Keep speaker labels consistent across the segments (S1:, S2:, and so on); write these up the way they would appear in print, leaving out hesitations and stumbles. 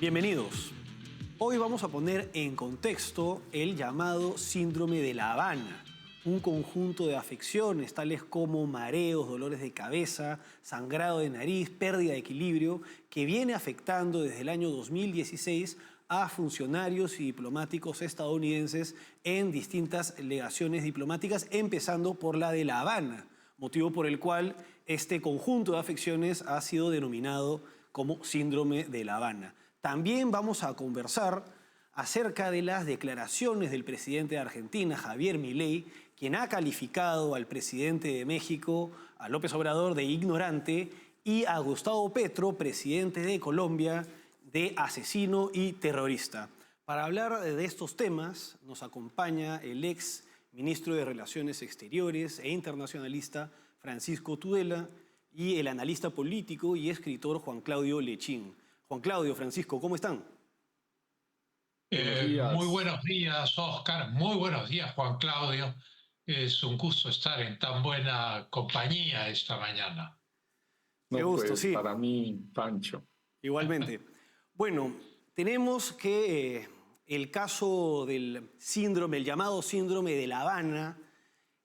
S1: Bienvenidos. Hoy vamos a poner en contexto el llamado síndrome de La Habana, un conjunto de afecciones tales como mareos, dolores de cabeza, sangrado de nariz, pérdida de equilibrio, que viene afectando desde el año 2016 a funcionarios y diplomáticos estadounidenses en distintas legaciones diplomáticas, empezando por la de La Habana, motivo por el cual este conjunto de afecciones ha sido denominado como síndrome de La Habana. También vamos a conversar acerca de las declaraciones del presidente de Argentina, Javier Milei, quien ha calificado al presidente de México, a López Obrador, de ignorante, y a Gustavo Petro, presidente de Colombia, de asesino y terrorista. Para hablar de estos temas nos acompaña el ex ministro de Relaciones Exteriores e internacionalista Francisco Tudela y el analista político y escritor Juan Claudio Lechín. Juan Claudio, Francisco, ¿cómo están?
S2: Muy buenos días, Oscar. Muy buenos días, Juan Claudio. Es un gusto estar en tan buena compañía esta mañana.
S1: Qué gusto, sí.
S3: Para mí, Pancho.
S1: Igualmente. Bueno, tenemos que el caso del síndrome, el llamado síndrome de La Habana,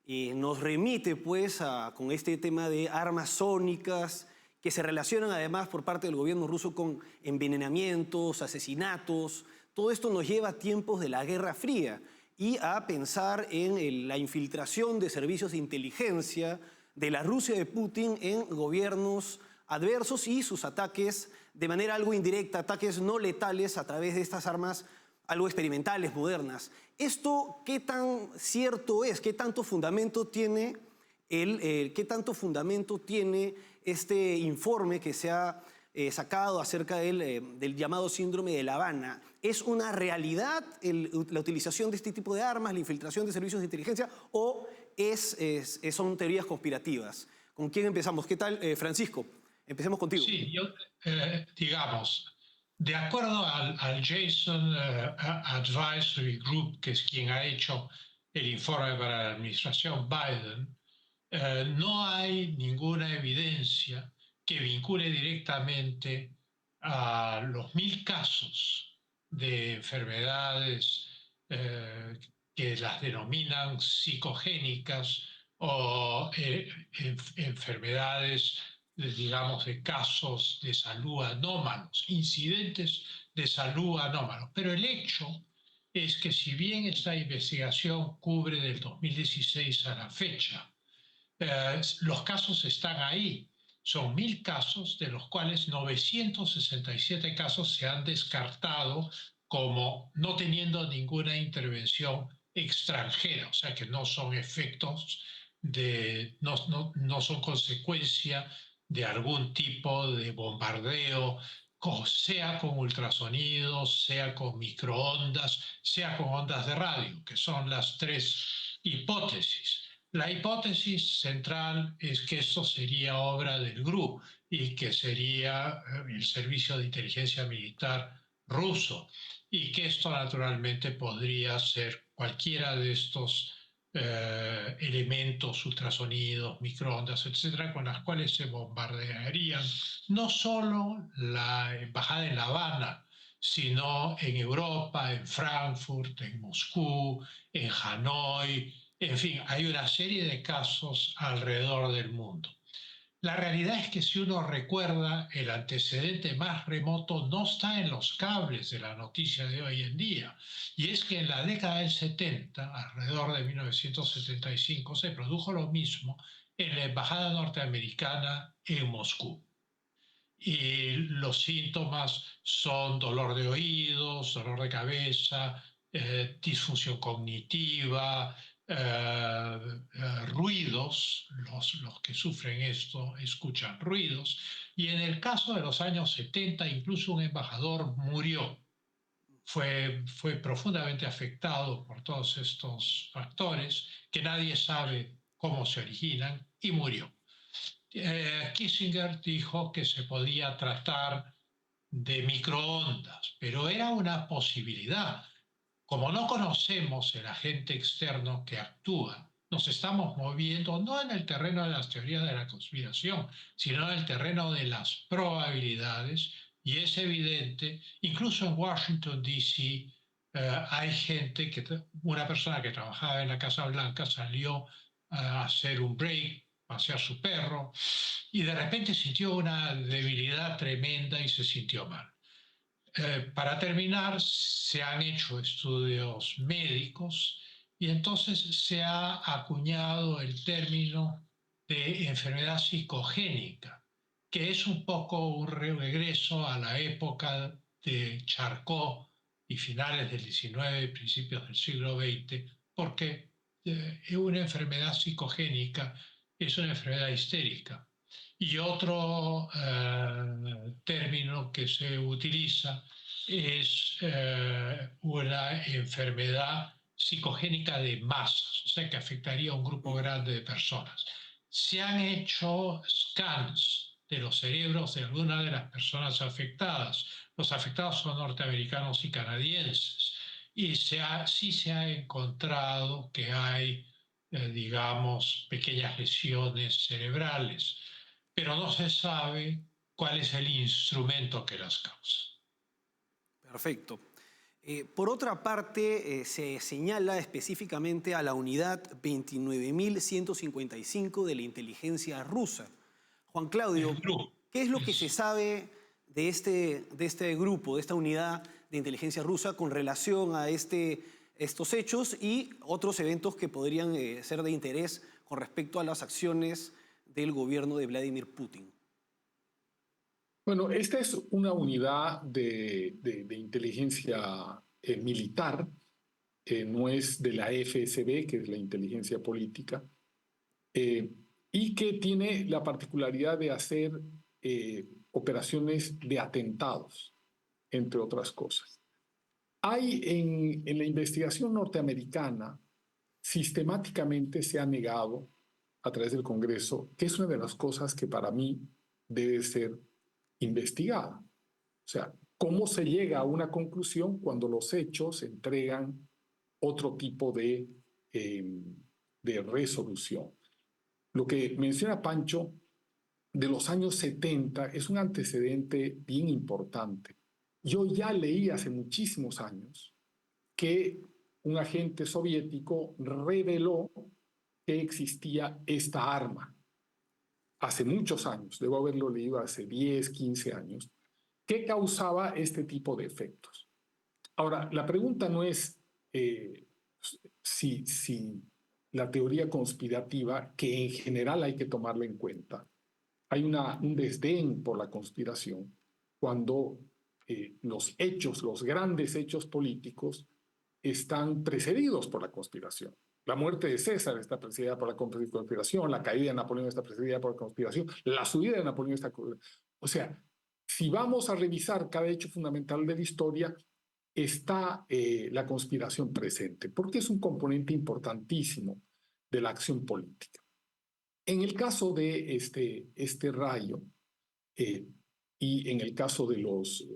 S1: nos remite pues con este tema de armas sónicas que se relacionan además por parte del gobierno ruso con envenenamientos, asesinatos. Todo esto nos lleva a tiempos de la Guerra Fría y a pensar en la infiltración de servicios de inteligencia de la Rusia de Putin en gobiernos adversos y sus ataques de manera algo indirecta, ataques no letales a través de estas armas algo experimentales, modernas. ¿Esto qué tan cierto es? ¿Qué tanto fundamento tiene este informe que se ha sacado acerca del llamado síndrome de La Habana? ¿Es una realidad la utilización de este tipo de armas, la infiltración de servicios de inteligencia, o son teorías conspirativas? ¿Con quién empezamos? ¿Qué tal, Francisco? Empecemos contigo.
S2: Sí, digamos, de acuerdo al Jason Advisory Group, que es quien ha hecho el informe para la administración Biden, no hay ninguna evidencia que vincule directamente a los 1000 casos de enfermedades que las denominan psicogénicas o enfermedades, digamos, de casos de salud anómalos, incidentes de salud anómalos. Pero el hecho es que si bien esta investigación cubre del 2016 a la fecha, los casos están ahí. Son 1000 casos, de los cuales 967 casos se han descartado como no teniendo ninguna intervención extranjera, o sea que no son efectos no son consecuencia de algún tipo de bombardeo, sea con ultrasonidos, sea con microondas, sea con ondas de radio, que son las tres hipótesis. La hipótesis central es que esto sería obra del GRU y que sería el Servicio de Inteligencia Militar ruso, y que esto naturalmente podría ser cualquiera de estos elementos, ultrasonidos, microondas, etcétera, con las cuales se bombardearían no solo la embajada en La Habana, sino en Europa, en Frankfurt, en Moscú, en Hanoi. En fin, hay una serie de casos alrededor del mundo. La realidad es que si uno recuerda, el antecedente más remoto no está en los cables de la noticia de hoy en día. Y es que en la década del 70, alrededor de 1975, se produjo lo mismo en la embajada norteamericana en Moscú. Y los síntomas son dolor de oídos, dolor de cabeza, disfunción cognitiva, ruidos. Los que sufren esto escuchan ruidos. Y en el caso de los años 70, incluso un embajador murió. Fue profundamente afectado por todos estos factores que nadie sabe cómo se originan, y murió. Kissinger dijo que se podía tratar de microondas, pero era una posibilidad. Como no conocemos el agente externo que actúa, nos estamos moviendo no en el terreno de las teorías de la conspiración, sino en el terreno de las probabilidades, Y es evidente, incluso en Washington, D.C., hay gente, una persona que trabajaba en la Casa Blanca salió a hacer un break, pasear su perro, y de repente sintió una debilidad tremenda y se sintió mal. Para terminar, se han hecho estudios médicos y entonces se ha acuñado el término de enfermedad psicogénica, que es un poco un regreso a la época de Charcot y finales del XIX, principios del siglo XX, porque una enfermedad psicogénica es una enfermedad histérica. Y otro término que se utiliza es una enfermedad psicogénica de masas, o sea que afectaría a un grupo grande de personas. Se han hecho scans de los cerebros de algunas de las personas afectadas. Los afectados son norteamericanos y canadienses. Y sí se ha encontrado que hay, digamos, pequeñas lesiones cerebrales, pero no se sabe cuál es el instrumento que las causa.
S1: Perfecto. Por otra parte, se señala específicamente a la unidad 29.155 de la inteligencia rusa. Juan Claudio, ¿qué es lo que se sabe de este grupo, de esta unidad de inteligencia rusa con relación a estos hechos y otros eventos que podrían ser de interés con respecto a las acciones del gobierno de Vladimir Putin?
S3: Bueno, esta es una unidad de inteligencia militar, no es de la FSB, que es la inteligencia política, y que tiene la particularidad de hacer operaciones de atentados, entre otras cosas. Hay en la investigación norteamericana, sistemáticamente se ha negado a través del Congreso, que es una de las cosas que para mí debe ser investigada. O sea, ¿cómo se llega a una conclusión cuando los hechos entregan otro tipo de resolución? Lo que menciona Pancho de los años 70 es un antecedente bien importante. Yo ya leí hace muchísimos años que un agente soviético reveló que existía esta arma. Hace muchos años, debo haberlo leído hace 10, 15 años, que causaba este tipo de efectos. Ahora, la pregunta no es si la teoría conspirativa, que en general hay que tomarla en cuenta, hay un desdén por la conspiración cuando los hechos, los grandes hechos políticos, están precedidos por la conspiración. La muerte de César está precedida por la conspiración, la caída de Napoleón está precedida por la conspiración, la subida de Napoleón está... O sea, si vamos a revisar cada hecho fundamental de la historia, está la conspiración presente, porque es un componente importantísimo de la acción política. En el caso de este rayo, y en el caso de los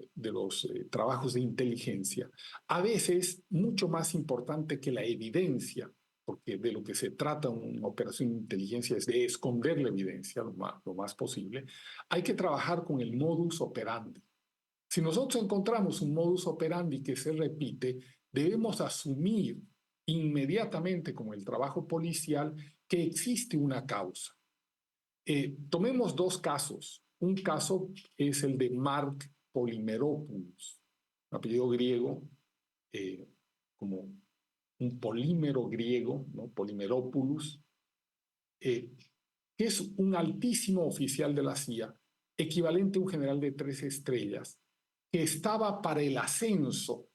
S3: trabajos de inteligencia, a veces mucho más importante que la evidencia, porque de lo que se trata una operación de inteligencia es de esconder la evidencia lo más posible, hay que trabajar con el modus operandi. Si nosotros encontramos un modus operandi que se repite, debemos asumir inmediatamente, como el trabajo policial, que existe una causa. Tomemos dos casos. Un caso es el de Mark Polymeropoulos, un apellido griego, como un polímero griego, ¿no? Polymeropoulos, que es un altísimo oficial de la CIA, equivalente a un general de 3 estrellas, que estaba para el ascenso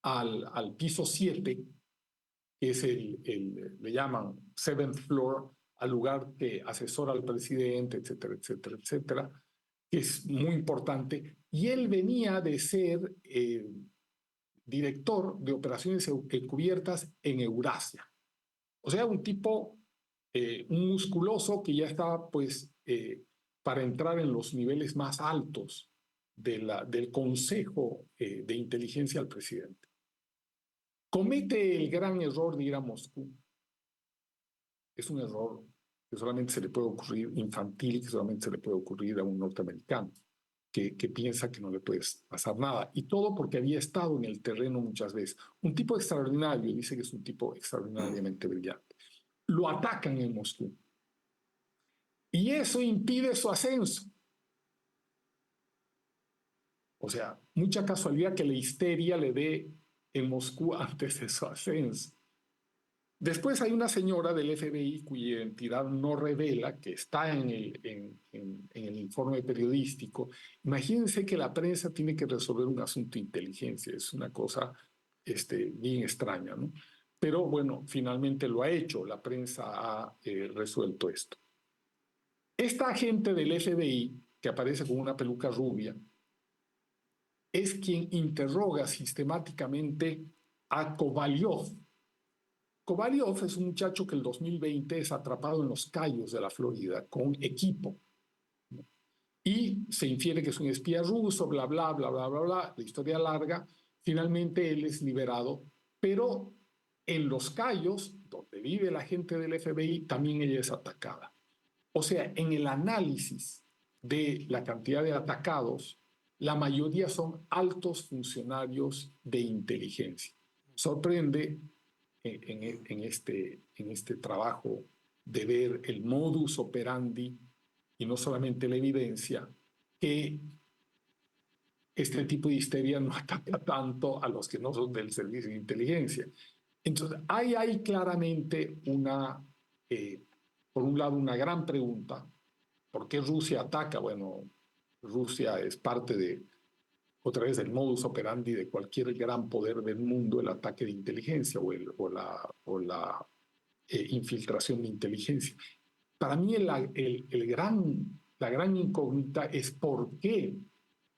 S3: al piso 7, que es le llaman seventh floor, al lugar que asesora al presidente, etcétera, etcétera, etcétera, que es muy importante. Y él venía de ser director de operaciones encubiertas en Eurasia. O sea, un tipo, un musculoso que ya estaba, pues, para entrar en los niveles más altos del Consejo de Inteligencia al presidente. Comete el gran error de ir a Moscú. Es un error que solamente se le puede ocurrir infantil, que solamente se le puede ocurrir a un norteamericano. que piensa que no le puede pasar nada. Y todo porque había estado en el terreno muchas veces. Un tipo extraordinario, dice que es un tipo extraordinariamente brillante. Lo atacan en Moscú. Y eso impide su ascenso. O sea, mucha casualidad que la histeria le dé en Moscú antes de su ascenso. Después hay una señora del FBI cuya identidad no revela, que está en el informe periodístico. Imagínense que la prensa tiene que resolver un asunto de inteligencia. Es una cosa bien extraña, ¿no? Pero bueno, finalmente lo ha hecho. La prensa ha resuelto esto. Esta agente del FBI, que aparece con una peluca rubia, es quien interroga sistemáticamente a Kovalyov. Kovalyov es un muchacho que el 2020 es atrapado en los Cayos de la Florida con equipo. Y se infiere que es un espía ruso, bla, bla, bla, bla, bla, bla. La historia larga. Finalmente él es liberado, pero en los Cayos, donde vive la gente del FBI, también ella es atacada. O sea, en el análisis de la cantidad de atacados, la mayoría son altos funcionarios de inteligencia. Sorprende en este trabajo de ver el modus operandi y no solamente la evidencia, que este tipo de histeria no ataca tanto a los que no son del servicio de inteligencia. Entonces, hay claramente por un lado, una gran pregunta. ¿Por qué Rusia ataca? Bueno, Rusia es parte otra vez, del modus operandi de cualquier gran poder del mundo, el ataque de inteligencia o la infiltración de inteligencia. Para mí la gran incógnita es por qué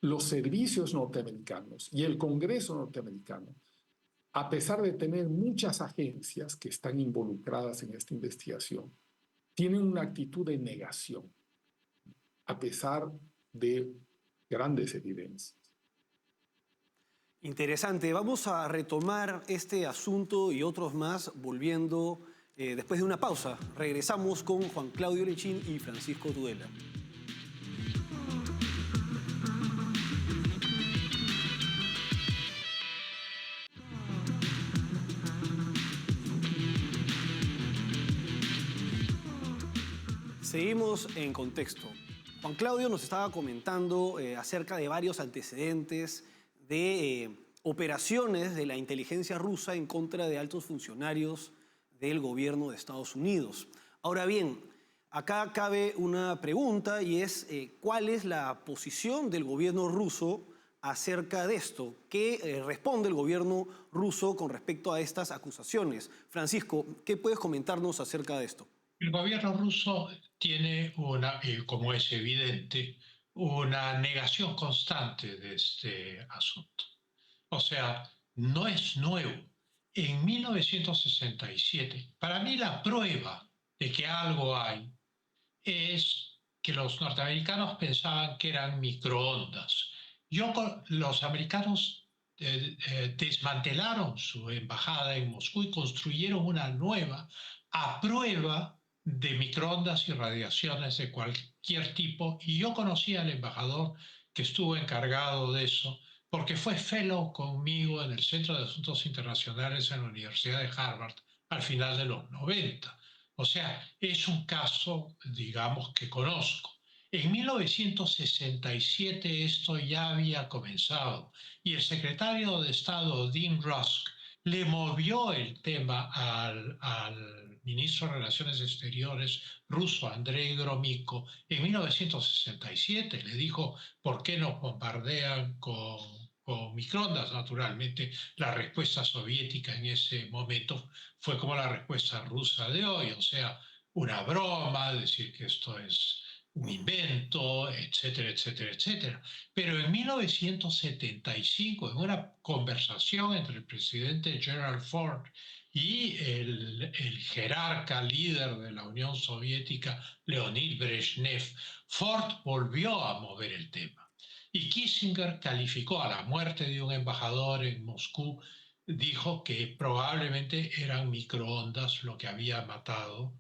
S3: los servicios norteamericanos y el Congreso norteamericano, a pesar de tener muchas agencias que están involucradas en esta investigación, tienen una actitud de negación, a pesar de grandes evidencias.
S1: Interesante. Vamos a retomar este asunto y otros más volviendo después de una pausa. Regresamos con Juan Claudio Lechín y Francisco Tudela. Seguimos en contexto. Juan Claudio nos estaba comentando acerca de varios antecedentes de operaciones de la inteligencia rusa en contra de altos funcionarios del gobierno de Estados Unidos. Ahora bien, acá cabe una pregunta y es ¿cuál es la posición del gobierno ruso acerca de esto? ¿Qué responde el gobierno ruso con respecto a estas acusaciones? Francisco, ¿qué puedes comentarnos acerca de esto?
S2: El gobierno ruso tiene como es evidente, una negación constante de este asunto. O sea, no es nuevo. En 1967, para mí la prueba de que algo hay es que los norteamericanos pensaban que eran microondas. Los americanos desmantelaron su embajada en Moscú y construyeron una nueva a prueba de microondas y radiaciones de cualquier tipo. Y yo conocí al embajador que estuvo encargado de eso, porque fue fellow conmigo en el Centro de Asuntos Internacionales en la Universidad de Harvard al final de los 90. O sea, es un caso, digamos, que conozco. En 1967 esto ya había comenzado y el secretario de Estado, Dean Rusk, le movió el tema al ministro de Relaciones Exteriores ruso, Andrei Gromyko, en 1967. Le dijo, ¿por qué nos bombardean con microondas? Naturalmente, la respuesta soviética en ese momento fue como la respuesta rusa de hoy, o sea, una broma, decir que esto es un invento, etcétera, etcétera, etcétera. Pero en 1975, en una conversación entre el presidente Gerald Ford y el jerarca líder de la Unión Soviética, Leonid Brezhnev, Ford volvió a mover el tema. Y Kissinger calificó a la muerte de un embajador en Moscú, dijo que probablemente eran microondas lo que había matado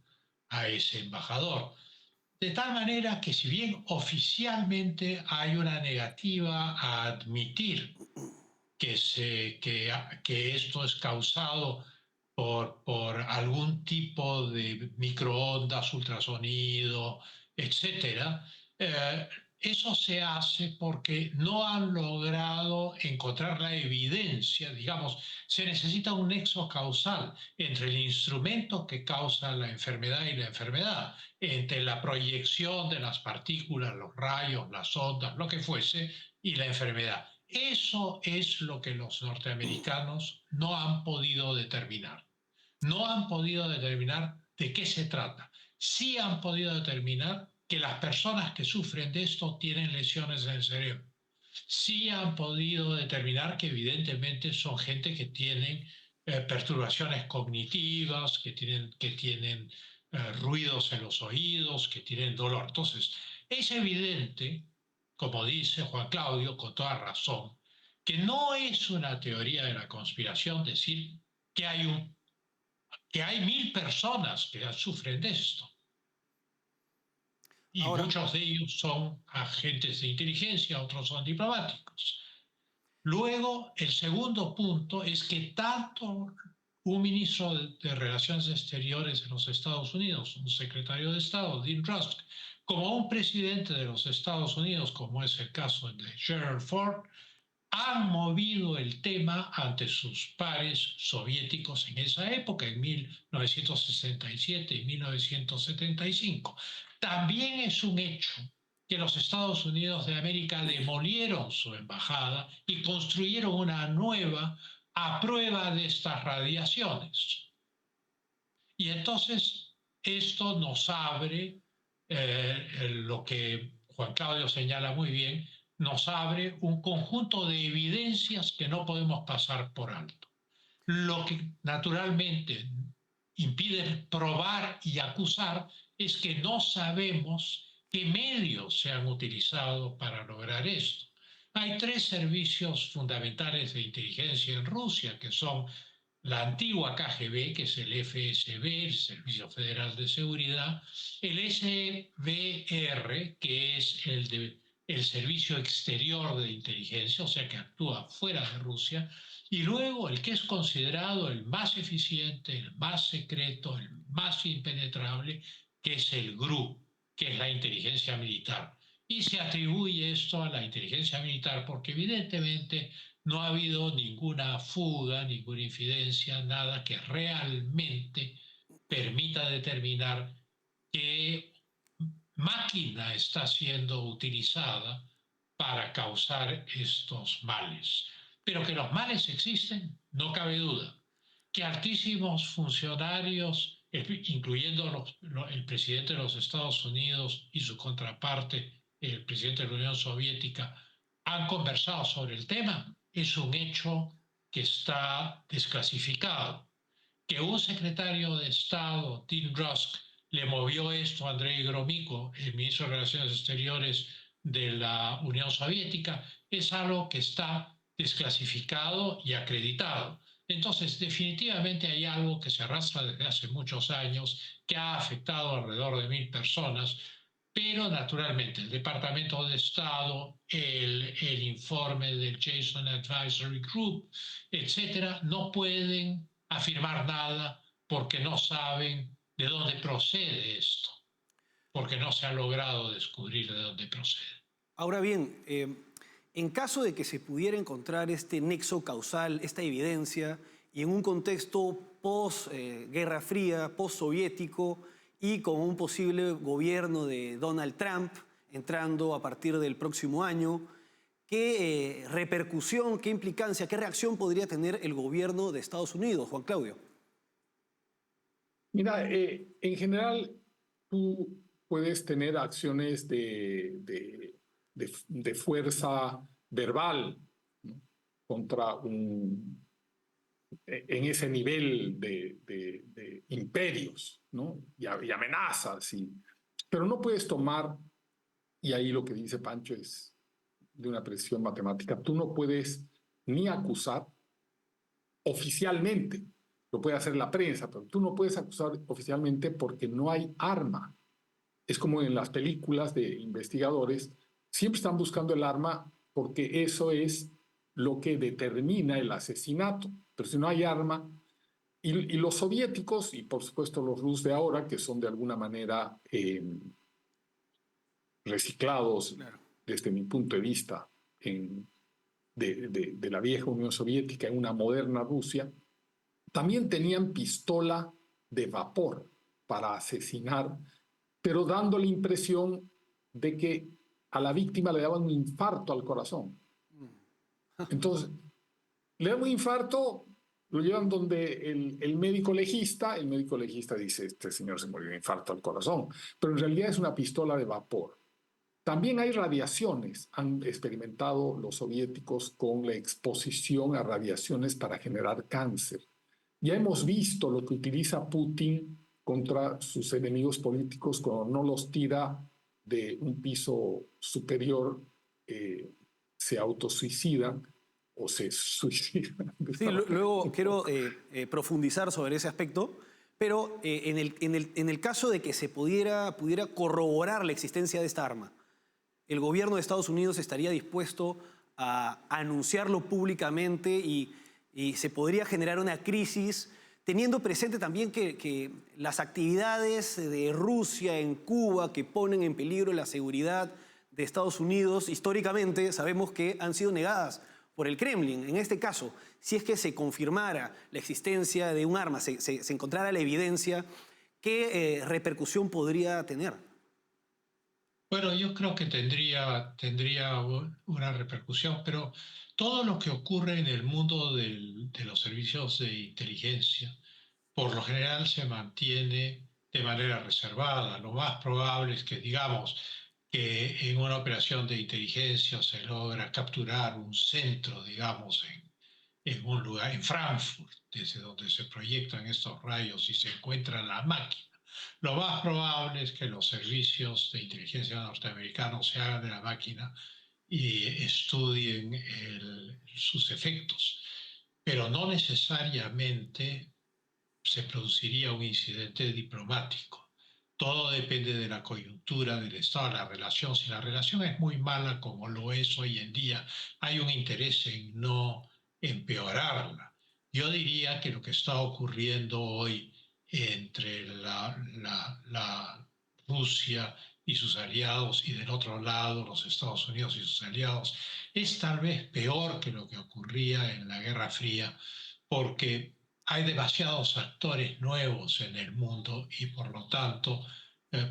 S2: a ese embajador. De tal manera que si bien oficialmente hay una negativa a admitir que esto es causado por algún tipo de microondas, ultrasonido, etcétera, eh, eso se hace porque no han logrado encontrar la evidencia, digamos, se necesita un nexo causal entre el instrumento que causa la enfermedad y la enfermedad, entre la proyección de las partículas, los rayos, las ondas, lo que fuese, y la enfermedad. Eso es lo que los norteamericanos no han podido determinar. No han podido determinar de qué se trata. Sí han podido determinar que las personas que sufren de esto tienen lesiones en el cerebro. Sí han podido determinar que evidentemente son gente que tienen perturbaciones cognitivas, que tienen ruidos en los oídos, que tienen dolor. Entonces, es evidente, como dice Juan Claudio con toda razón, que no es una teoría de la conspiración decir que hay 1000 personas que sufren de esto. Y
S1: Ahora,
S2: muchos de ellos son agentes de inteligencia, otros son diplomáticos. Luego, el segundo punto es que tanto un ministro de Relaciones Exteriores de los Estados Unidos, un secretario de Estado, Dean Rusk, como un presidente de los Estados Unidos, como es el caso de Gerald Ford, han movido el tema ante sus pares soviéticos en esa época, en 1967 y 1975. También es un hecho que los Estados Unidos de América demolieron su embajada y construyeron una nueva a prueba de estas radiaciones. Y entonces esto nos abre lo que Juan Claudio señala muy bien, nos abre un conjunto de evidencias que no podemos pasar por alto. Lo que naturalmente impide probar y acusar es que no sabemos qué medios se han utilizado para lograr esto. Hay 3 servicios fundamentales de inteligencia en Rusia, que son la antigua KGB, que es el FSB, el Servicio Federal de Seguridad, el SVR, que es el Servicio Exterior de Inteligencia, o sea, que actúa fuera de Rusia, y luego el que es considerado el más eficiente, el más secreto, el más impenetrable, que es el GRU, que es la inteligencia militar. Y se atribuye esto a la inteligencia militar porque evidentemente no ha habido ninguna fuga, ninguna infidencia, nada que realmente permita determinar qué máquina está siendo utilizada para causar estos males. Pero que los males existen, no cabe duda. Que altísimos funcionarios, incluyendo el presidente de los Estados Unidos y su contraparte, el presidente de la Unión Soviética, han conversado sobre el tema, es un hecho que está desclasificado. Que un secretario de Estado, Tim Rusk, le movió esto a Andrei Gromyko, el ministro de Relaciones Exteriores de la Unión Soviética, es algo que está desclasificado y acreditado. Entonces, definitivamente hay algo que se arrastra desde hace muchos años, que ha afectado alrededor de 1000 personas, pero naturalmente el Departamento de Estado, el informe del Jason Advisory Group, etcétera, no pueden afirmar nada porque no saben de dónde procede esto, porque no se ha logrado descubrir de dónde procede.
S1: ahora bien, en caso de que se pudiera encontrar este nexo causal, esta evidencia, y en un contexto post-Guerra Fría, post-soviético, y con un posible gobierno de Donald Trump entrando a partir del próximo año, ¿qué repercusión, qué implicancia, qué reacción podría tener el gobierno de Estados Unidos, Juan Claudio?
S3: Mira, en general, tú puedes tener acciones de fuerza verbal, ¿no? Contra en ese nivel de imperios, ¿no? Y amenazas, pero no puedes tomar, y ahí lo que dice Pancho es de una precisión matemática, tú no puedes ni acusar oficialmente, lo puede hacer la prensa, pero tú no puedes acusar oficialmente porque no hay arma. es como en las películas de investigadores, siempre están buscando el arma porque eso es lo que determina el asesinato. Pero si no hay arma, y los soviéticos, y por supuesto los rusos de ahora, que son de alguna manera reciclados,
S1: Claro.
S3: desde mi punto de vista, de la vieja Unión Soviética en una moderna Rusia, también tenían pistola de vapor para asesinar, pero dando la impresión de que a la víctima le daban un infarto al corazón. Entonces, le dan un infarto, lo llevan donde el médico legista dice, este señor se murió de infarto al corazón, pero en realidad es una pistola de vapor. También hay radiaciones, han experimentado los soviéticos con la exposición a radiaciones para generar cáncer. Ya hemos visto lo que utiliza Putin contra sus enemigos políticos cuando no los tira de un piso superior, se autosuicidan o se suicidan.
S1: Sí, luego quiero profundizar sobre ese aspecto, pero en el caso de que se pudiera corroborar la existencia de esta arma, ¿el gobierno de Estados Unidos estaría dispuesto a anunciarlo públicamente y se podría generar una crisis, teniendo presente también que las actividades de Rusia en Cuba que ponen en peligro la seguridad de Estados Unidos, históricamente sabemos que han sido negadas por el Kremlin? En este caso, si es que se confirmara la existencia de un arma, se encontrara la evidencia, ¿qué repercusión podría tener?
S2: Bueno, yo creo que tendría una repercusión, pero todo lo que ocurre en el mundo de los servicios de inteligencia, por lo general se mantiene de manera reservada. Lo más probable es que, digamos, que en una operación de inteligencia se logra capturar un centro, digamos, en un lugar, en Frankfurt, desde donde se proyectan estos rayos y se encuentra la máquina. Lo más probable es que los servicios de inteligencia norteamericanos se hagan de la máquina y estudien sus efectos, pero no necesariamente se produciría un incidente diplomático. Todo depende de la coyuntura, del estado de la relación. Si la relación es muy mala, como lo es hoy en día, hay un interés en no empeorarla. Yo diría que lo que está ocurriendo hoy entre la Rusia y sus aliados y del otro lado los Estados Unidos y sus aliados es tal vez peor que lo que ocurría en la Guerra Fría, porque hay demasiados actores nuevos en el mundo y por lo tanto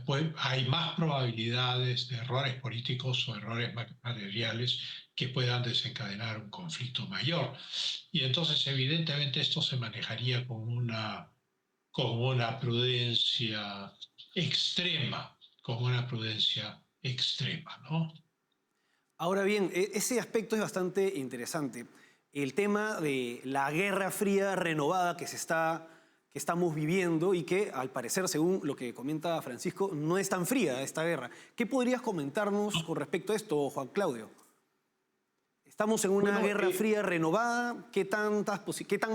S2: pues hay más probabilidades de errores políticos o errores materiales que puedan desencadenar un conflicto mayor. Y entonces evidentemente esto se manejaría con una prudencia extrema, ¿no?
S1: Ahora bien, ese aspecto es bastante interesante. El tema de la Guerra Fría renovada que estamos viviendo y que, al parecer, según lo que comenta Francisco, no es tan fría esta guerra. ¿Qué podrías comentarnos con respecto a esto, Juan Claudio? ¿Estamos en una Guerra Fría renovada? ¿Qué tan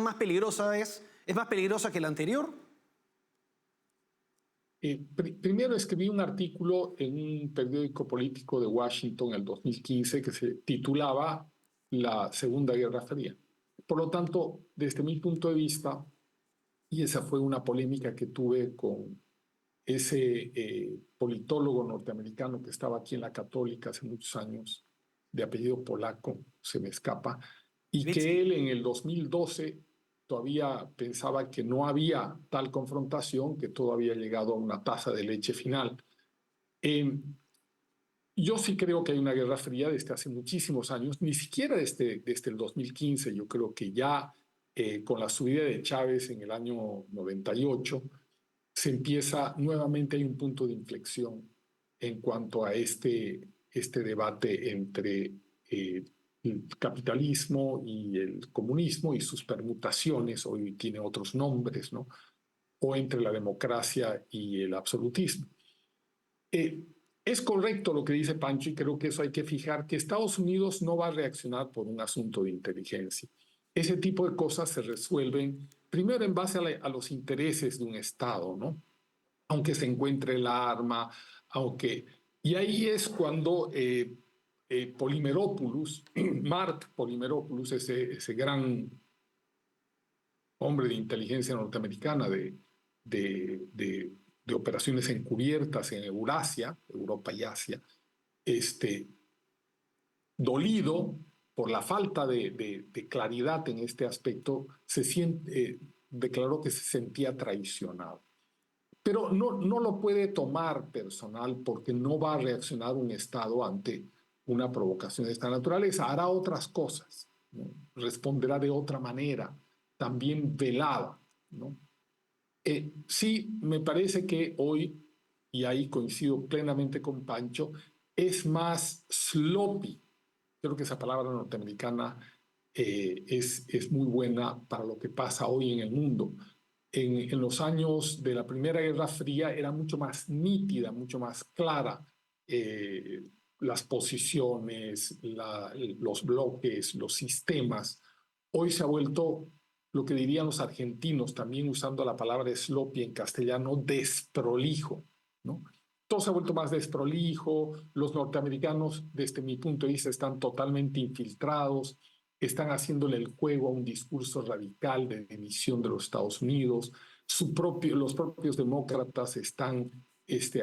S1: más peligrosa es? ¿Es más peligrosa que la anterior?
S3: Primero escribí un artículo en un periódico político de Washington en el 2015 que se titulaba La Segunda Guerra Fría. Por lo tanto, desde mi punto de vista, y esa fue una polémica que tuve con ese politólogo norteamericano que estaba aquí en la Católica hace muchos años, de apellido polaco, se me escapa, y que él en el 2012 todavía pensaba que no había tal confrontación, que todo había llegado a una taza de leche final. Yo sí creo que hay una guerra fría desde hace muchísimos años, ni siquiera desde el 2015. Yo creo que ya con la subida de Chávez en el año 98 se empieza nuevamente, hay un punto de inflexión en cuanto a este debate entre el capitalismo y el comunismo y sus permutaciones, hoy tiene otros nombres, ¿no? O entre la democracia y el absolutismo. Es correcto lo que dice Pancho y creo que eso hay que fijar, que Estados Unidos no va a reaccionar por un asunto de inteligencia. Ese tipo de cosas se resuelven primero en base a los intereses de un Estado, ¿no? aunque se encuentre el arma, Y ahí es cuando Polimeropoulos, Mark Polimeropoulos, ese gran hombre de inteligencia norteamericana de operaciones encubiertas en Eurasia, Europa y Asia, dolido por la falta de claridad en este aspecto, declaró que se sentía traicionado. Pero no lo puede tomar personal porque no va a reaccionar un Estado ante una provocación de esta naturaleza. Hará otras cosas, ¿no? Responderá de otra manera, también velada, ¿no? Sí, me parece que hoy, y ahí coincido plenamente con Pancho, es más sloppy. Creo que esa palabra norteamericana es muy buena para lo que pasa hoy en el mundo. En los años de la Primera Guerra Fría era mucho más nítida, mucho más clara las posiciones, los bloques, los sistemas. Hoy se ha vuelto lo que dirían los argentinos, también usando la palabra sloppy en castellano, desprolijo, ¿no? Todo se ha vuelto más desprolijo, los norteamericanos, desde mi punto de vista, están totalmente infiltrados, están haciéndole el juego a un discurso radical de división de los Estados Unidos, los propios demócratas están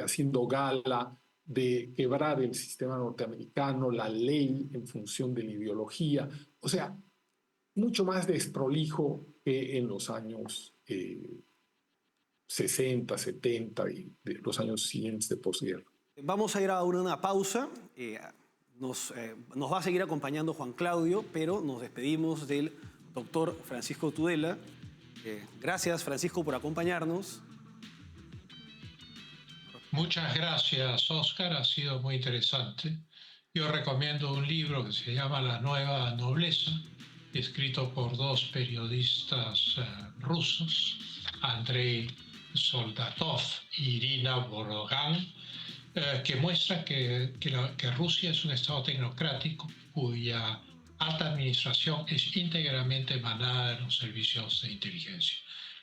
S3: haciendo gala de quebrar el sistema norteamericano, la ley en función de la ideología, o sea, mucho más desprolijo que en los años 60, 70 y de los años siguientes de posguerra.
S1: Vamos a ir a una pausa. Nos va a seguir acompañando Juan Claudio, pero nos despedimos del doctor Francisco Tudela. Gracias, Francisco, por acompañarnos.
S2: Muchas gracias, Oscar. Ha sido muy interesante. Yo recomiendo un libro que se llama La Nueva Nobleza, escrito por dos periodistas rusos, Andrei Soldatov y Irina Borogan, que muestra que Rusia es un Estado tecnocrático cuya alta administración es íntegramente emanada de los servicios de inteligencia,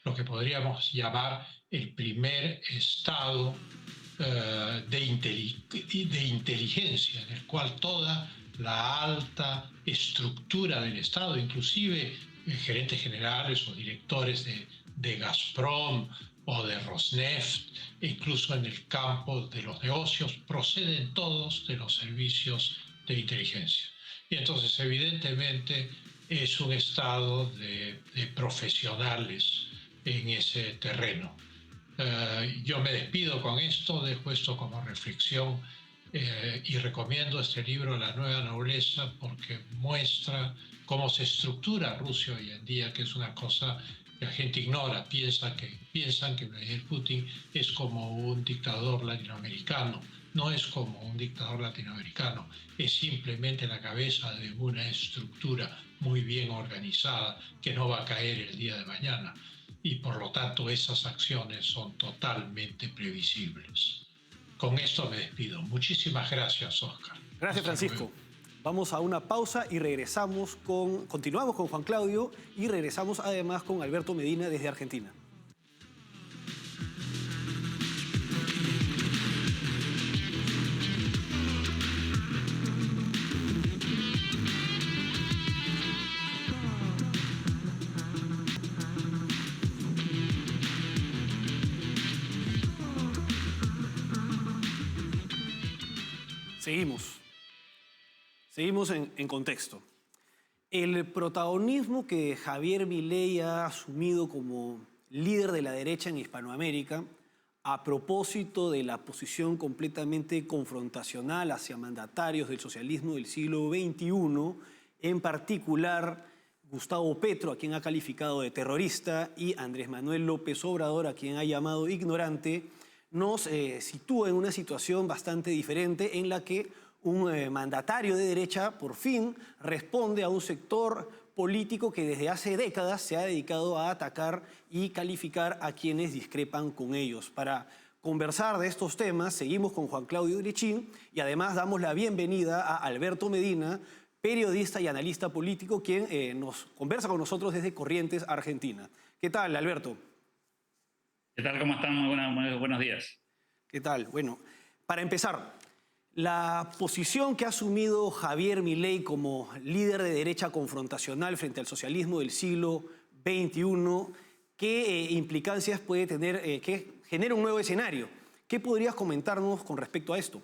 S2: lo que podríamos llamar el primer Estado de inteligencia, en el cual toda la alta estructura del Estado, inclusive gerentes generales o directores de Gazprom o de Rosneft, e incluso en el campo de los negocios, proceden todos de los servicios de inteligencia. Y entonces, evidentemente, es un estado de profesionales en ese terreno. Yo me despido con esto, dejo esto como reflexión y recomiendo este libro, La Nueva Nobleza, porque muestra cómo se estructura Rusia hoy en día, que es una cosa que la gente ignora. Piensan que Vladimir Putin es como un dictador latinoamericano. No es como un dictador latinoamericano, es simplemente la cabeza de una estructura muy bien organizada que no va a caer el día de mañana. Y por lo tanto esas acciones son totalmente previsibles. Con esto me despido. Muchísimas gracias, Oscar.
S1: Gracias, Francisco. Vamos a una pausa y continuamos con Juan Claudio y regresamos además con Alberto Medina desde Argentina. Seguimos en contexto. El protagonismo que Javier Milei ha asumido como líder de la derecha en Hispanoamérica, a propósito de la posición completamente confrontacional hacia mandatarios del socialismo del siglo XXI, en particular Gustavo Petro, a quien ha calificado de terrorista, y Andrés Manuel López Obrador, a quien ha llamado ignorante, nos sitúa en una situación bastante diferente en la que un mandatario de derecha por fin responde a un sector político que desde hace décadas se ha dedicado a atacar y calificar a quienes discrepan con ellos. Para conversar de estos temas seguimos con Juan Claudio Urechín y además damos la bienvenida a Alberto Medina, periodista y analista político, quien nos conversa con nosotros desde Corrientes, Argentina. ¿Qué tal, Alberto?
S4: ¿Qué tal? ¿Cómo están? Muy buenos días.
S1: ¿Qué tal? Bueno, para empezar, la posición que ha asumido Javier Milei como líder de derecha confrontacional frente al socialismo del siglo XXI, ¿qué implicancias puede tener, que genera un nuevo escenario? ¿Qué podrías comentarnos con respecto a esto?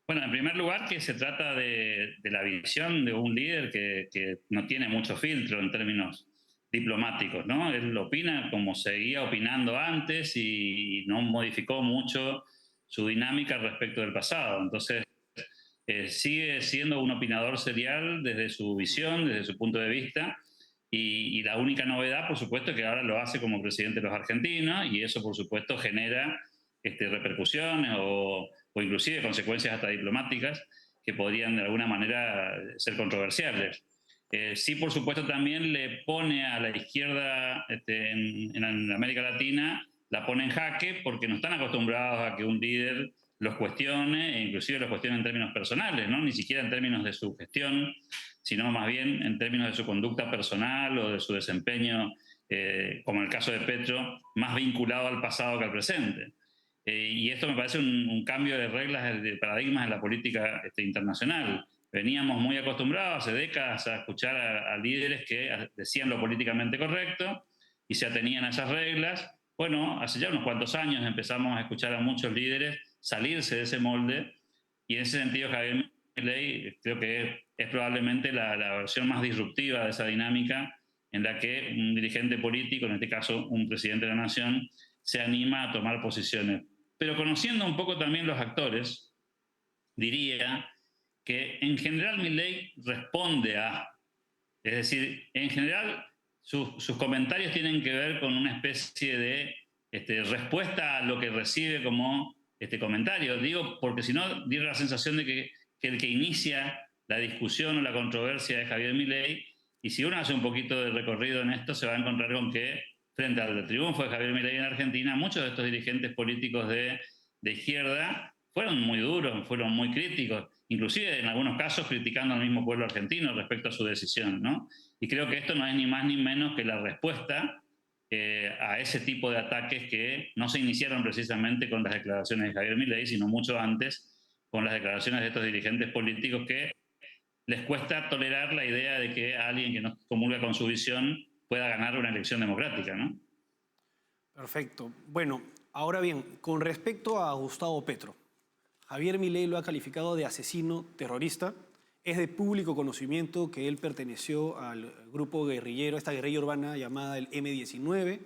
S4: Bueno, en primer lugar, que se trata de la visión de un líder que no tiene mucho filtro en términos diplomáticos, ¿no? Él opina como seguía opinando antes y no modificó mucho su dinámica respecto del pasado. Entonces, sigue siendo un opinador serial desde su visión, desde su punto de vista, y la única novedad, por supuesto, es que ahora lo hace como presidente de los argentinos, y eso, por supuesto, genera repercusiones o inclusive consecuencias hasta diplomáticas que podrían de alguna manera ser controversiales. Sí, por supuesto, también le pone a la izquierda en América Latina, la pone en jaque porque no están acostumbrados a que un líder los cuestione, e inclusive los cuestione en términos personales, ¿no? Ni siquiera en términos de su gestión, sino más bien en términos de su conducta personal o de su desempeño, como en el caso de Petro, más vinculado al pasado que al presente. Y esto me parece un cambio de reglas, de paradigmas en la política internacional. Veníamos muy acostumbrados hace décadas a escuchar a líderes que decían lo políticamente correcto y se atenían a esas reglas. Bueno, hace ya unos cuantos años empezamos a escuchar a muchos líderes salirse de ese molde, y en ese sentido Javier Milei creo que es probablemente la versión más disruptiva de esa dinámica, en la que un dirigente político, en este caso un presidente de la nación, se anima a tomar posiciones. Pero conociendo un poco también los actores, diría que en general Milei responde a, es decir, en general sus comentarios tienen que ver con una especie de respuesta a lo que recibe como comentario. Digo, porque si no, diera la sensación de que el que inicia la discusión o la controversia es Javier Milei, y si uno hace un poquito de recorrido en esto, se va a encontrar con que frente al triunfo de Javier Milei en Argentina, muchos de estos dirigentes políticos de izquierda fueron muy duros, fueron muy críticos, inclusive en algunos casos criticando al mismo pueblo argentino respecto a su decisión, ¿no? Y creo que esto no es ni más ni menos que la respuesta a ese tipo de ataques que no se iniciaron precisamente con las declaraciones de Javier Milei, sino mucho antes con las declaraciones de estos dirigentes políticos que les cuesta tolerar la idea de que alguien que no comulga con su visión pueda ganar una elección democrática, ¿no?
S1: Perfecto. Bueno, ahora bien, con respecto a Gustavo Petro, Javier Milei lo ha calificado de asesino terrorista. Es de público conocimiento que él perteneció al grupo guerrillero, esta guerrilla urbana llamada el M-19,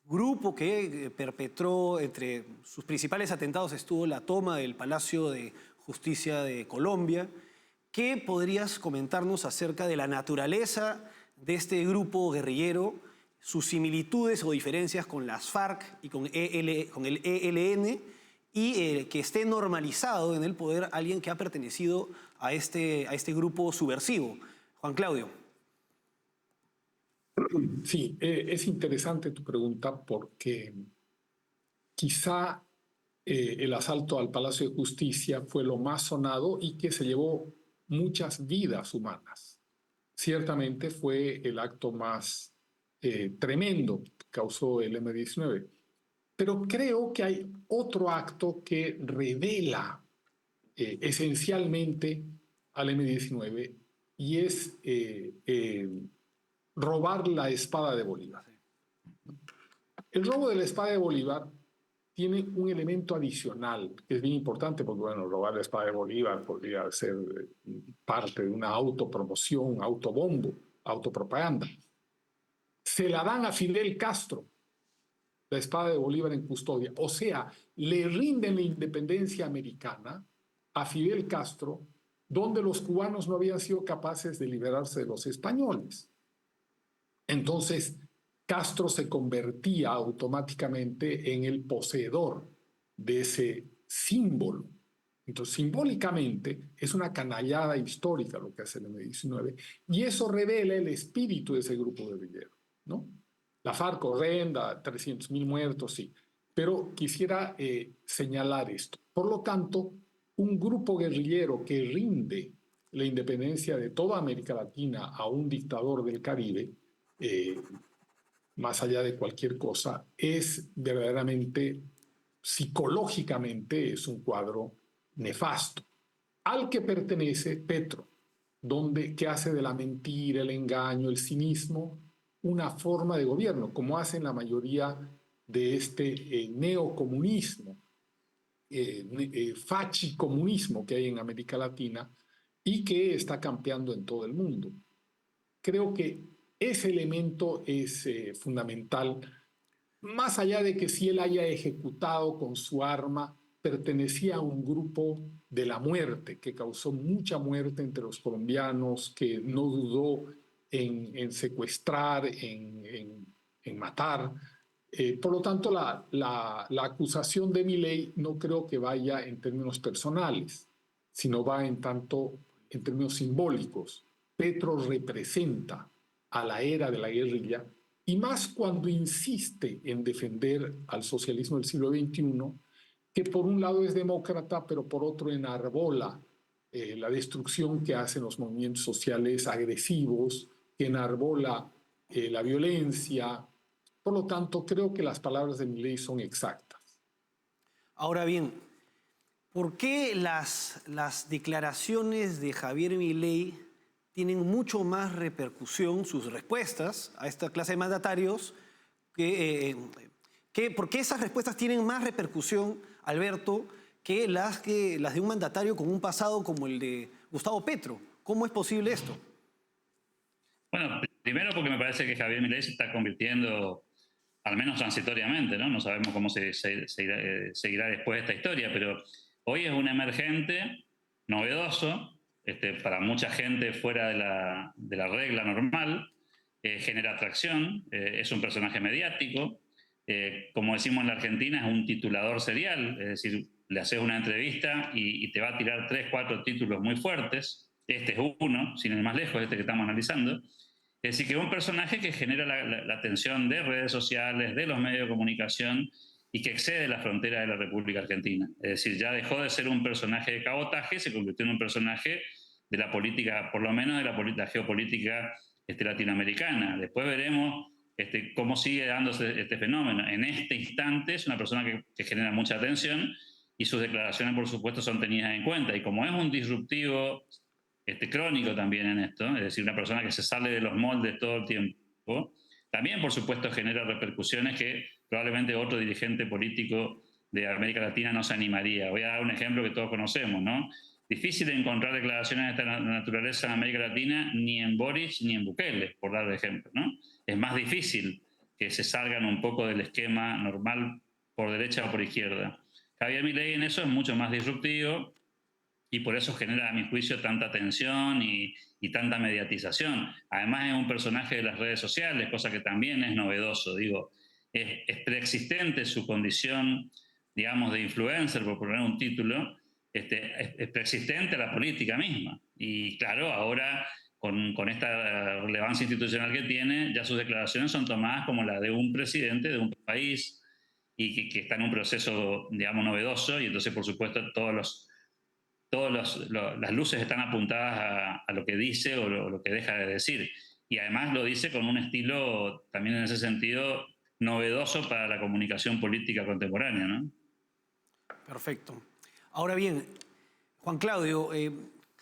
S1: grupo que perpetró, entre sus principales atentados estuvo la toma del Palacio de Justicia de Colombia. ¿Qué podrías comentarnos acerca de la naturaleza de este grupo guerrillero, sus similitudes o diferencias con las FARC y con el ELN, y que esté normalizado en el poder alguien que ha pertenecido a este grupo subversivo? Juan Claudio.
S3: Sí, es interesante tu pregunta porque quizá el asalto al Palacio de Justicia fue lo más sonado y que se llevó muchas vidas humanas. Ciertamente fue el acto más tremendo que causó el M-19. Pero creo que hay otro acto que revela esencialmente al M-19, y es robar la espada de Bolívar. El robo de la espada de Bolívar tiene un elemento adicional que es bien importante, porque bueno, robar la espada de Bolívar podría ser parte de una autopromoción, autobombo, autopropaganda. Se la dan a Fidel Castro, la espada de Bolívar en custodia. O sea, le rinden la independencia americana a Fidel Castro, donde los cubanos no habían sido capaces de liberarse de los españoles. Entonces, Castro se convertía automáticamente en el poseedor de ese símbolo. Entonces, simbólicamente, es una canallada histórica lo que hace el M-19, y eso revela el espíritu de ese grupo guerrillero, ¿no? La FARC horrenda, 300.000 muertos, sí. Pero quisiera señalar esto. Por lo tanto, un grupo guerrillero que rinde la independencia de toda América Latina a un dictador del Caribe más allá de cualquier cosa, es verdaderamente, psicológicamente, es un cuadro nefasto, al que pertenece Petro, que hace de la mentira, el engaño, el cinismo, una forma de gobierno, como hacen la mayoría de este neocomunismo, fachicomunismo que hay en América Latina y que está campeando en todo el mundo. Creo que ese elemento es fundamental, más allá de que si él haya ejecutado con su arma, pertenecía a un grupo de la muerte que causó mucha muerte entre los colombianos, que no dudó en secuestrar, en matar. Por lo tanto, la acusación de Milei no creo que vaya en términos personales, sino va en términos simbólicos. Petro representa a la era de la guerrilla y más cuando insiste en defender al socialismo del siglo XXI, que por un lado es demócrata, pero por otro enarbola la destrucción que hacen los movimientos sociales agresivos, que enarbola la violencia. Por lo tanto, creo que las palabras de Milei son exactas.
S1: Ahora bien, ¿por qué las declaraciones de Javier Milei tienen mucho más repercusión, sus respuestas a esta clase de mandatarios, ¿por qué esas respuestas tienen más repercusión, Alberto, que las de un mandatario con un pasado como el de Gustavo Petro? ¿Cómo es posible esto?
S4: Bueno, primero porque me parece que Javier Milei se está convirtiendo, al menos transitoriamente, ¿no? No sabemos cómo seguirá después de esta historia, pero hoy es un emergente novedoso, para mucha gente fuera de la regla normal, genera atracción, es un personaje mediático, como decimos en la Argentina, es un titulador serial, es decir, le haces una entrevista y te va a tirar 3, 4 títulos muy fuertes. Este es uno, sin ir más lejos, este que estamos analizando. Es decir, que es un personaje que genera la atención de redes sociales, de los medios de comunicación y que excede la frontera de la República Argentina. Es decir, ya dejó de ser un personaje de cabotaje, se convirtió en un personaje de la política, por lo menos de la geopolítica latinoamericana. Después veremos cómo sigue dándose este fenómeno. En este instante es una persona que genera mucha atención y sus declaraciones, por supuesto, son tenidas en cuenta. Y como es un disruptivo crónico también en esto, es decir, una persona que se sale de los moldes todo el tiempo, también, por supuesto, genera repercusiones que probablemente otro dirigente político de América Latina no se animaría. Voy a dar un ejemplo que todos conocemos, ¿no? Difícil encontrar declaraciones de esta naturaleza en América Latina, ni en Boric ni en Bukele, por dar ejemplo, ¿no? Es más difícil que se salgan un poco del esquema normal por derecha o por izquierda. Javier Milei en eso es mucho más disruptivo y por eso genera, a mi juicio, tanta tensión y tanta mediatización. Además es un personaje de las redes sociales, cosa que también es novedoso. Digo, es preexistente su condición, digamos, de influencer, por poner un título, es preexistente a la política misma. Y claro, ahora con esta relevancia institucional que tiene, ya sus declaraciones son tomadas como la de un presidente de un país y que está en un proceso, digamos, novedoso, y entonces, por supuesto, las luces están apuntadas a lo que dice o lo que deja de decir. Y además lo dice con un estilo, también en ese sentido, novedoso para la comunicación política contemporánea, ¿no?
S1: Perfecto. Ahora bien, Juan Claudio,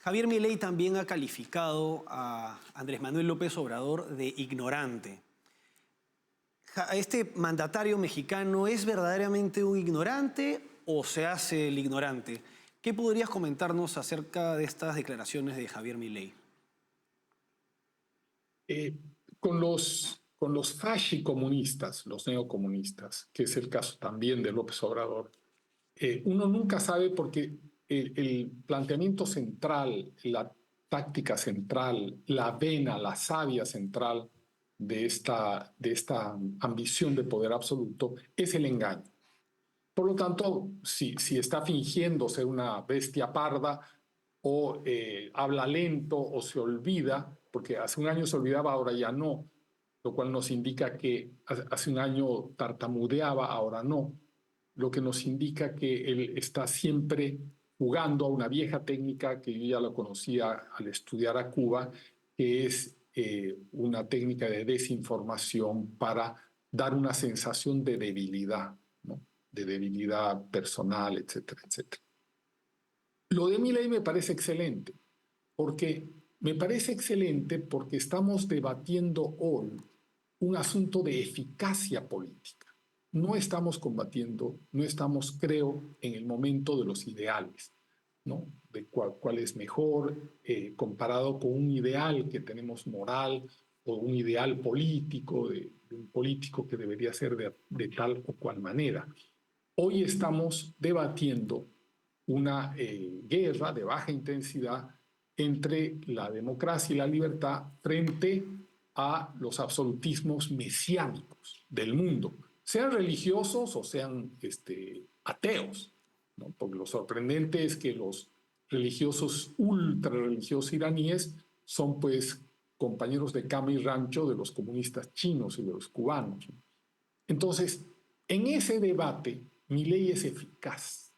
S1: Javier Milei también ha calificado a Andrés Manuel López Obrador de ignorante. ¿Este mandatario mexicano es verdaderamente un ignorante o se hace el ignorante? ¿Qué podrías comentarnos acerca de estas declaraciones de Javier Milei?
S3: Con los fascicomunistas, los neocomunistas, que es el caso también de López Obrador, uno nunca sabe porque el planteamiento central, la táctica central, la vena, la savia central de esta ambición de poder absoluto es el engaño. Por lo tanto, si está fingiendo ser una bestia parda o habla lento o se olvida, porque hace un año se olvidaba, ahora ya no, lo cual nos indica que hace un año tartamudeaba, ahora no, lo que nos indica que él está siempre jugando a una vieja técnica que yo ya la conocía al estudiar a Cuba, que es una técnica de desinformación para dar una sensación de debilidad, ¿no? De debilidad personal, etcétera, etcétera. Lo de Milei me parece excelente, porque estamos debatiendo hoy un asunto de eficacia política. No estamos combatiendo, no estamos, creo, en el momento de los ideales, ¿no? De cuál es mejor comparado con un ideal que tenemos moral o un ideal político, de un político que debería ser de tal o cual manera. Hoy estamos debatiendo una guerra de baja intensidad entre la democracia y la libertad frente a los absolutismos mesiánicos del mundo, sean religiosos o sean ateos, ¿no? Porque lo sorprendente es que los religiosos, ultra religiosos iraníes son pues compañeros de cama y rancho de los comunistas chinos y de los cubanos. Entonces, en ese debate, Milei es eficaz,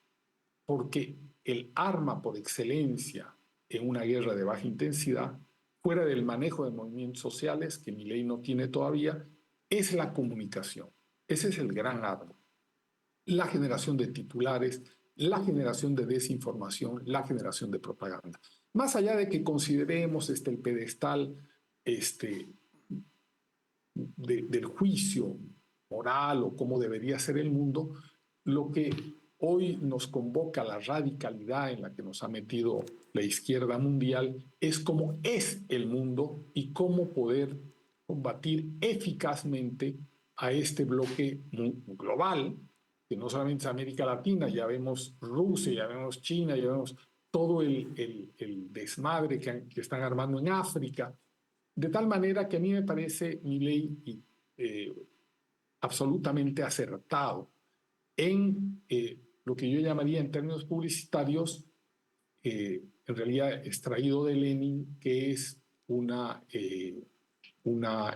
S3: porque el arma por excelencia en una guerra de baja intensidad, fuera del manejo de movimientos sociales, que Milei no tiene todavía, es la comunicación. Ese es el gran arma. La generación de titulares, la generación de desinformación, la generación de propaganda. Más allá de que consideremos el pedestal del juicio moral o cómo debería ser el mundo, lo que hoy nos convoca a la radicalidad en la que nos ha metido la izquierda mundial es cómo es el mundo y cómo poder combatir eficazmente a este bloque global, que no solamente es América Latina, ya vemos Rusia, ya vemos China, ya vemos todo el desmadre que están armando en África, de tal manera que a mí me parece Milei absolutamente acertado en lo que yo llamaría en términos publicitarios, en realidad extraído de Lenin, que es una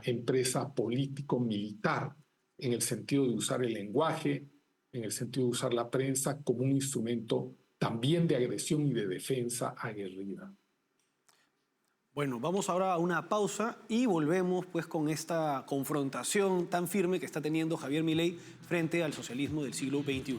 S3: empresa político-militar, en el sentido de usar el lenguaje, en el sentido de usar la prensa como un instrumento también de agresión y de defensa aguerrida.
S1: Bueno, vamos ahora a una pausa y volvemos pues con esta confrontación tan firme que está teniendo Javier Milei frente al socialismo del siglo XXI.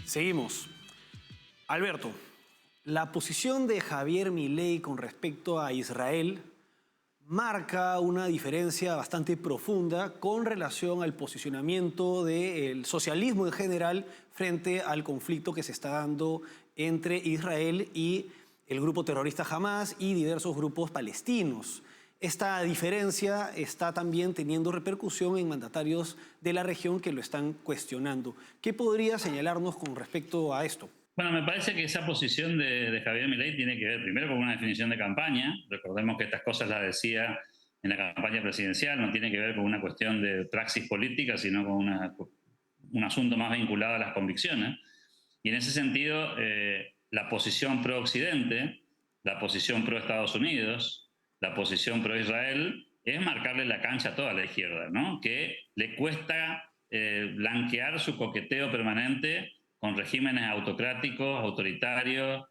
S1: Seguimos. Alberto, la posición de Javier Milei con respecto a Israel marca una diferencia bastante profunda con relación al posicionamiento del socialismo en general frente al conflicto que se está dando entre Israel y el grupo terrorista Hamás y diversos grupos palestinos. Esta diferencia está también teniendo repercusión en mandatarios de la región que lo están cuestionando. ¿Qué podría señalarnos con respecto a esto?
S4: Bueno, me parece que esa posición de Javier Milei tiene que ver primero con una definición de campaña. Recordemos que estas cosas las decía en la campaña presidencial, no tiene que ver con una cuestión de praxis política, sino con un asunto más vinculado a las convicciones. Y en ese sentido, la posición pro-Occidente, la posición pro-Estados Unidos, la posición pro-Israel, es marcarle la cancha a toda la izquierda, ¿no? Que le cuesta blanquear su coqueteo permanente con regímenes autocráticos, autoritarios,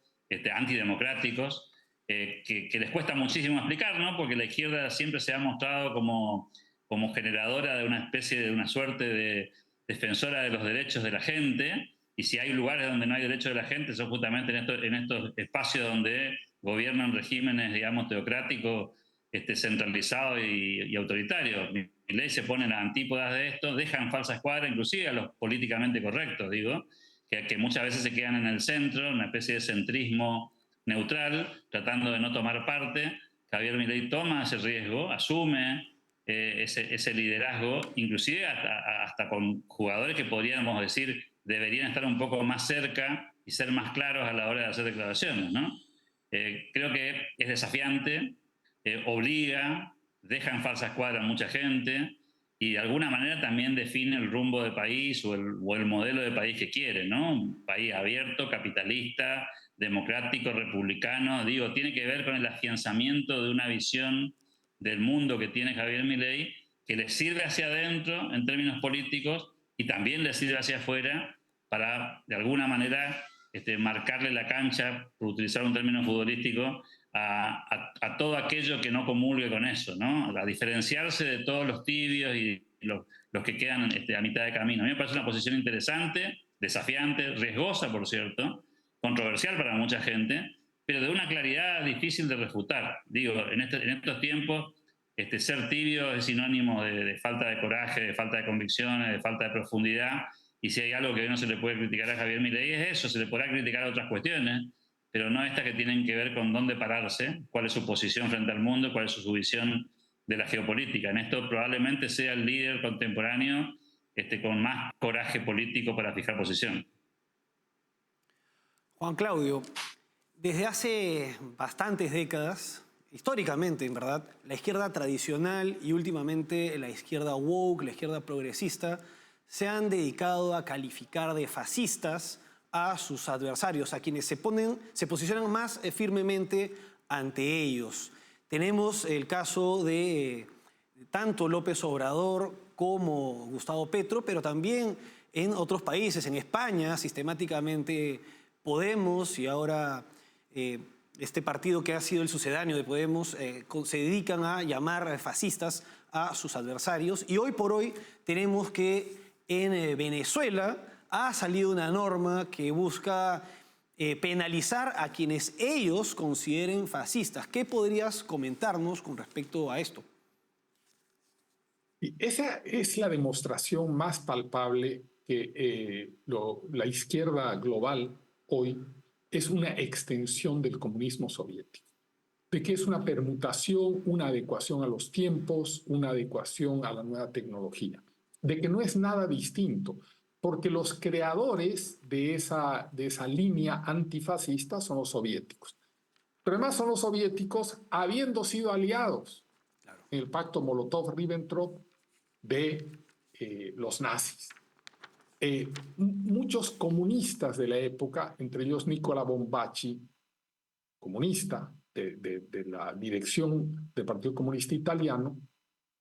S4: antidemocráticos, que les cuesta muchísimo explicar, ¿no? Porque la izquierda siempre se ha mostrado como generadora de una especie de una suerte de defensora de los derechos de la gente, y si hay lugares donde no hay derechos de la gente, son justamente en estos espacios donde gobiernan regímenes, digamos, teocráticos, centralizados y autoritarios. Milei se pone en las antípodas de esto, deja en falsa escuadra inclusive a los políticamente correctos, digo, que muchas veces se quedan en el centro, una especie de centrismo neutral, tratando de no tomar parte. Javier Milei toma ese riesgo, asume ese liderazgo, inclusive hasta con jugadores que podríamos decir deberían estar un poco más cerca y ser más claros a la hora de hacer declaraciones, ¿no? Creo que es desafiante, obliga, deja en falsa escuadra a mucha gente y de alguna manera también define el rumbo de país o el modelo de país que quiere, ¿no? Un país abierto, capitalista, democrático, republicano. Digo, tiene que ver con el afianzamiento de una visión del mundo que tiene Javier Milei, que le sirve hacia adentro en términos políticos y también le sirve hacia afuera para, de alguna manera, marcarle la cancha, por utilizar un término futbolístico, a todo aquello que no comulgue con eso, ¿no? A diferenciarse de todos los tibios y los que quedan a mitad de camino. A mí me parece una posición interesante, desafiante, riesgosa, por cierto, controversial para mucha gente, pero de una claridad difícil de refutar. Digo, en estos tiempos, ser tibio es sinónimo de falta de coraje, de falta de convicciones, de falta de profundidad. Y si hay algo que hoy no se le puede criticar a Javier Milei es eso, se le podrá criticar a otras cuestiones, pero no estas que tienen que ver con dónde pararse, cuál es su posición frente al mundo, cuál es su visión de la geopolítica. En esto probablemente sea el líder contemporáneo con más coraje político para fijar posición.
S1: Juan Claudio, desde hace bastantes décadas, históricamente, en verdad, la izquierda tradicional y últimamente la izquierda woke, la izquierda progresista, se han dedicado a calificar de fascistas a sus adversarios, a quienes se posicionan más firmemente ante ellos. Tenemos el caso de tanto López Obrador como Gustavo Petro, pero también en otros países, en España, sistemáticamente Podemos y ahora este partido que ha sido el sucedáneo de Podemos se dedican a llamar fascistas a sus adversarios. Y hoy por hoy tenemos que en Venezuela ha salido una norma que busca penalizar a quienes ellos consideren fascistas. ¿Qué podrías comentarnos con respecto a esto?
S3: Y esa es la demostración más palpable que la izquierda global hoy es una extensión del comunismo soviético, de que es una permutación, una adecuación a los tiempos, una adecuación a la nueva tecnología, de que no es nada distinto, porque los creadores de esa línea antifascista son los soviéticos. Pero además son los soviéticos habiendo sido aliados en el pacto Molotov-Ribbentrop de los nazis. Muchos comunistas de la época, entre ellos Nicola Bombacci, comunista de la dirección del Partido Comunista Italiano,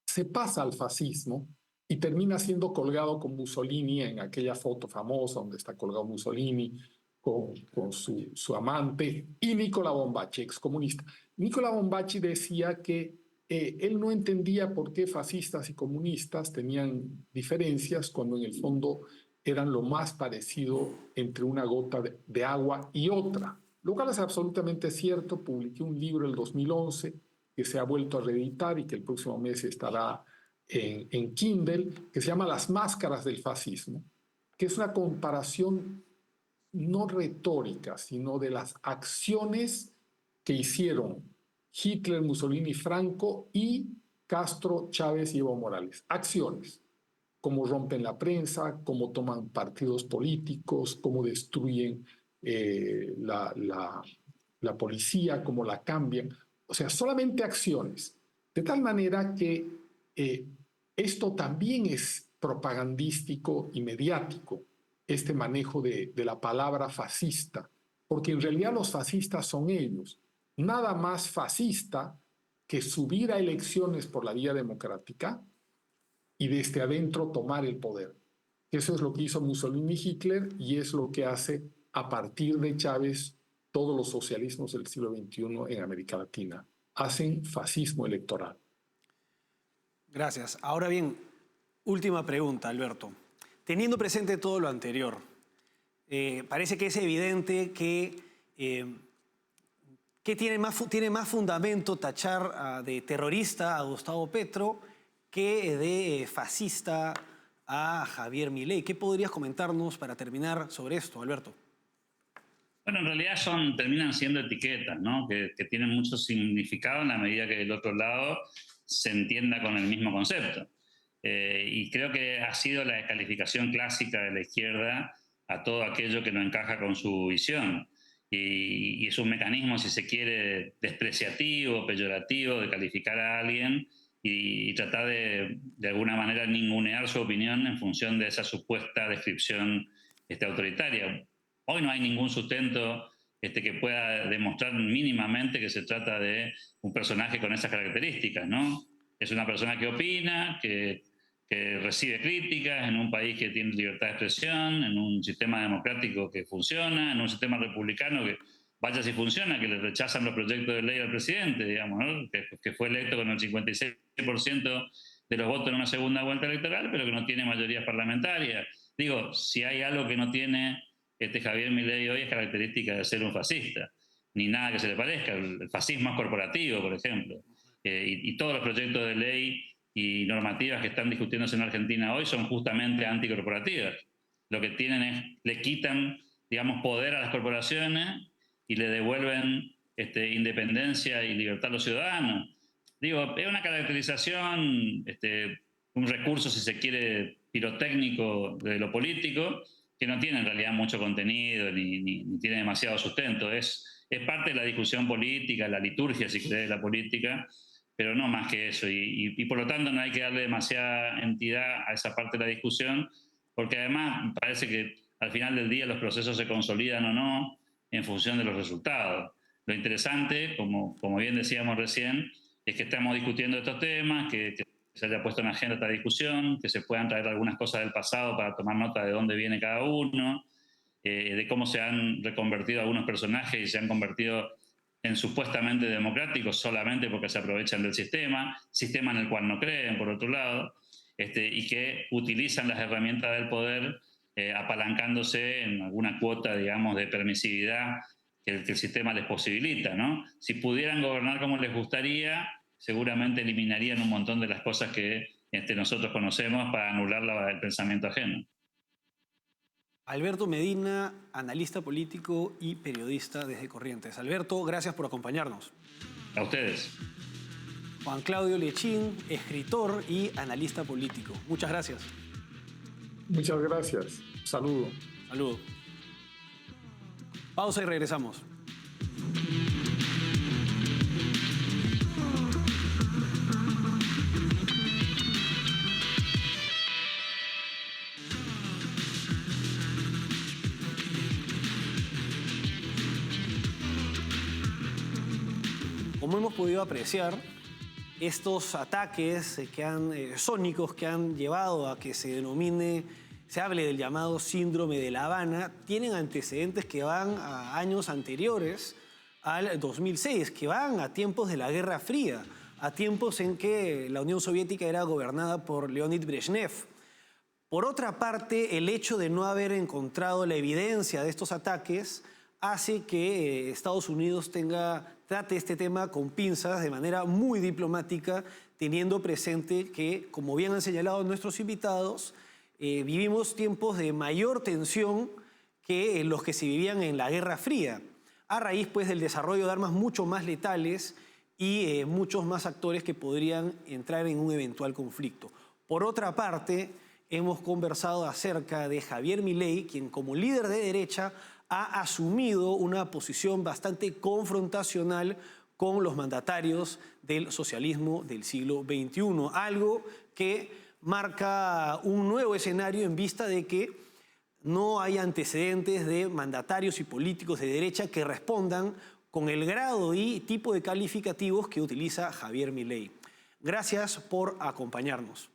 S3: se pasa al fascismo y termina siendo colgado con Mussolini en aquella foto famosa donde está colgado Mussolini con su amante, y Nicola Bombacci, excomunista. Nicola Bombacci decía que él no entendía por qué fascistas y comunistas tenían diferencias cuando en el fondo eran lo más parecido entre una gota de agua y otra. Lo cual es absolutamente cierto. Publiqué un libro en el 2011 que se ha vuelto a reeditar y que el próximo mes estará en Kindle, que se llama Las máscaras del fascismo, que es una comparación no retórica, sino de las acciones que hicieron Hitler, Mussolini, Franco y Castro, Chávez y Evo Morales. Acciones. Cómo rompen la prensa, cómo toman partidos políticos, cómo destruyen la policía, cómo la cambian. O sea, solamente acciones. De tal manera que esto también es propagandístico y mediático, este manejo de la palabra fascista, porque en realidad los fascistas son ellos. Nada más fascista que subir a elecciones por la vía democrática y desde adentro tomar el poder. Eso es lo que hizo Mussolini y Hitler y es lo que hace a partir de Chávez todos los socialismos del siglo XXI en América Latina. Hacen fascismo electoral.
S1: Gracias. Ahora bien, última pregunta, Alberto. Teniendo presente todo lo anterior, parece que es evidente que tiene más fundamento tachar de terrorista a Gustavo Petro que de fascista a Javier Milei. ¿Qué podrías comentarnos para terminar sobre esto, Alberto?
S4: Bueno, en realidad terminan siendo etiquetas, ¿no? Que tienen mucho significado en la medida que del otro lado se entienda con el mismo concepto. Y creo que ha sido la descalificación clásica de la izquierda a todo aquello que no encaja con su visión. Y es un mecanismo, si se quiere, despreciativo, peyorativo, de calificar a alguien y tratar de alguna manera ningunear su opinión en función de esa supuesta descripción autoritaria. Hoy no hay ningún sustento que pueda demostrar mínimamente que se trata de un personaje con esas características, ¿no? Es una persona que opina, que recibe críticas en un país que tiene libertad de expresión, en un sistema democrático que funciona, en un sistema republicano que vaya si funciona, que le rechazan los proyectos de ley al presidente, digamos, ¿no? que fue electo con el 56% de los votos en una segunda vuelta electoral, pero que no tiene mayoría parlamentaria. Digo, si hay algo que no tiene Javier Milei hoy es característica de ser un fascista, ni nada que se le parezca. El fascismo es corporativo, por ejemplo, y todos los proyectos de ley y normativas que están discutiéndose en Argentina hoy son justamente anticorporativas. Lo que tienen es, le quitan, digamos, poder a las corporaciones y le devuelven independencia y libertad a los ciudadanos. Digo, es una caracterización, un recurso, si se quiere, pirotécnico de lo político, que no tiene en realidad mucho contenido ni tiene demasiado sustento. Es parte de la discusión política, la liturgia, si querés, de la política, pero no más que eso. Y por lo tanto no hay que darle demasiada entidad a esa parte de la discusión, porque además parece que al final del día los procesos se consolidan o no en función de los resultados. Lo interesante, como bien decíamos recién, es que estamos discutiendo estos temas, que se haya puesto en agenda esta discusión, que se puedan traer algunas cosas del pasado para tomar nota de dónde viene cada uno, de cómo se han reconvertido algunos personajes y se han convertido en supuestamente democráticos solamente porque se aprovechan del sistema en el cual no creen, por otro lado, y que utilizan las herramientas del poder apalancándose en alguna cuota, digamos, de permisividad que el sistema les posibilita, ¿no? Si pudieran gobernar como les gustaría, seguramente eliminarían un montón de las cosas que nosotros conocemos para anular el pensamiento ajeno.
S1: Alberto Medina, analista político y periodista desde Corrientes. Alberto, gracias por acompañarnos.
S4: A ustedes.
S1: Juan Claudio Lechín, escritor y analista político. Muchas gracias.
S3: Muchas gracias. Saludo.
S1: Saludo. Pausa y regresamos. Como hemos podido apreciar, estos ataques sónicos que han llevado a que se hable del llamado síndrome de La Habana, tienen antecedentes que van a años anteriores al 2006, que van a tiempos de la Guerra Fría, a tiempos en que la Unión Soviética era gobernada por Leonid Brezhnev. Por otra parte, el hecho de no haber encontrado la evidencia de estos ataques hace que Estados Unidos trate este tema con pinzas de manera muy diplomática, teniendo presente que, como bien han señalado nuestros invitados, vivimos tiempos de mayor tensión que los que se vivían en la Guerra Fría, a raíz pues, del desarrollo de armas mucho más letales y muchos más actores que podrían entrar en un eventual conflicto. Por otra parte, hemos conversado acerca de Javier Milei, quien como líder de derecha ha asumido una posición bastante confrontacional con los mandatarios del socialismo del siglo XXI, algo que marca un nuevo escenario en vista de que no hay antecedentes de mandatarios y políticos de derecha que respondan con el grado y tipo de calificativos que utiliza Javier Milei. Gracias por acompañarnos.